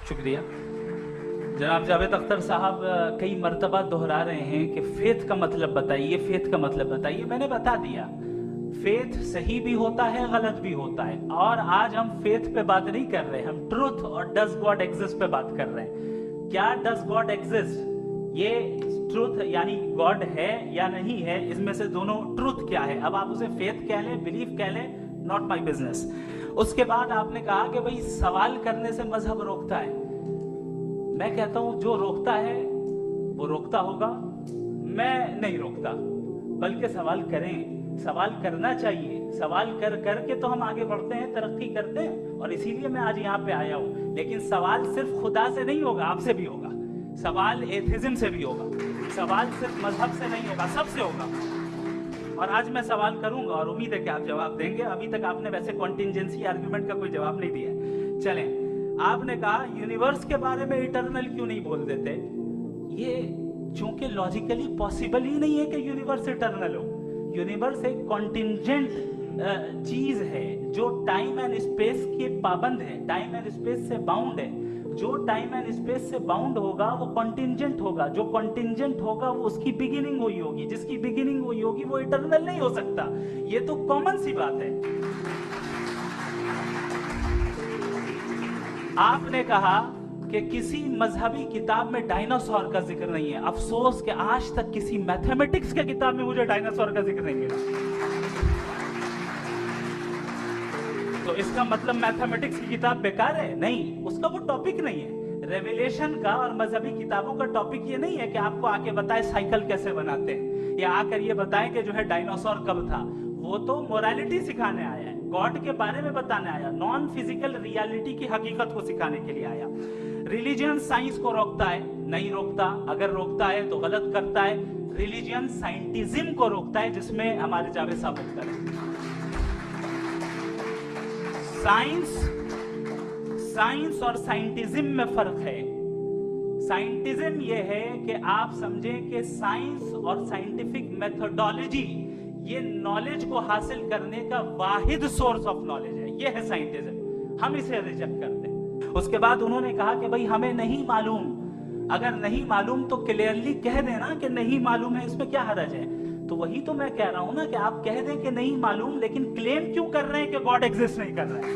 شکریہ جناب جاوید اختر صاحب کئی مرتبہ دہرا رہے ہیں کہ فیتھ کا مطلب بتائیے، فیتھ کا مطلب بتائیے. میں نے بتا دیا، فیتھ صحیح بھی ہوتا ہے، غلط بھی ہوتا ہے. اور آج ہم فیتھ پہ بات نہیں کر رہے، ہم ٹروتھ اور ڈز گاڈ ایگزسٹ پہ بات کر رہے ہیں. کیا ڈز گاڈ ایگزسٹ، یہ ٹروتھ یعنی گاڈ ہے یا نہیں ہے، اس میں سے دونوں ٹروتھ کیا ہے. اب آپ اسے فیتھ کہہ لیں، بلیف کہہ لیں، ناٹ مائی بزنس. اس کے بعد آپ نے کہا کہ بھئی سوال کرنے سے مذہب روکتا ہے. میں کہتا ہوں جو روکتا ہے وہ روکتا ہوگا، میں نہیں روکتا. بلکہ سوال کریں، سوال کرنا چاہیے. سوال کر کر کے تو ہم آگے بڑھتے ہیں، ترقی کرتے ہیں. اور اسی لیے میں آج یہاں پہ آیا ہوں. لیکن سوال صرف خدا سے نہیں ہوگا، آپ سے بھی ہوگا. سوال ایتھزم سے بھی ہوگا. سوال صرف مذہب سے نہیں ہوگا، سب سے ہوگا. اور آج میں سوال کروں گا اور امید ہے کہ آپ جواب دیں گے. ابھی تک آپ نے ویسے کنٹینجنسی آرگیومنٹ کا کوئی جواب نہیں دیا. چلیں، آپ نے کہا یونیورس کے بارے میں ایٹرنل کیوں نہیں بول دیتے. یہ چونکہ لاجیکلی پاسبل ہی نہیں ہے کہ یونیورس ایٹرنل ہو. یونیورس ایک کنٹینجنٹ چیز ہے جو ٹائم اینڈ اسپیس کے پابند ہے، ٹائم اینڈ اسپیس سے باؤنڈ ہے. جو ٹائم اینڈ اسپیس سے باؤنڈ ہوگا وہ کنٹینجنٹ ہوگا. جو کنٹینجنٹ ہوگا وہ اس کی بگننگ ہوئی ہوگی. جس کی بگننگ ہوئی ہوگی وہ ایٹرنل نہیں ہو سکتا. یہ تو کامن سی بات ہے. آپ نے کہا کہ کسی مذہبی کتاب میں ڈائناسور کا ذکر نہیں ہے. افسوس کہ آج تک کسی میتھمیٹکس کے کتاب میں مجھے ڈائناسور کا ذکر نہیں ملا. تو اس کا مطلب میتھمیٹکس کی کتاب بیکار ہے؟ نہیں، اس کا وہ ٹاپک نہیں ہے. ریویلیشن کا اور مذہبی کتابوں کا ٹاپک یہ نہیں ہے کہ آپ کو آ کے بتائے سائیکل کیسے بناتے ہیں، یا آ کر یہ بتائیں کہ جو ہے ڈائناسور کب تھا. وہ تو موریلٹی سکھانے آیا ہے، گاڈ کے بارے میں بتانے آیا، نان فزیکل ریالٹی کی حقیقت کو سکھانے کے لیے آیا. ریلیجن سائنس کو روکتا ہے؟ نہیں روکتا. اگر روکتا ہے تو غلط کرتا ہے. ریلیجن سائنٹزم کو روکتا ہے، جس میں ہمارے جاوید صاحب مختلف ہیں. سائنس اور سائنٹزم میں فرق ہے. سائنٹزم یہ ہے کہ آپ سمجھیں کہ سائنس اور سائنٹیفک میتھڈالوجی یہ نالج کو حاصل کرنے کا واحد سورس آف نالج ہے. یہ ہے سائنٹزم. ہم اسے ریجیکٹ کرتے ہیں. اس کے بعد انہوں نے کہا کہ بھئی ہمیں نہیں معلوم. اگر نہیں معلوم تو کلیئرلی کہہ دینا کہ نہیں معلوم ہے، اس میں کیا حرج ہے. تو وہی تو میں کہہ رہا ہوں نا کہ آپ کہہ دیں کہ نہیں معلوم، لیکن کلیم کیوں کر رہے ہیں کہ گاڈ ایگزسٹ نہیں کر رہا ہے.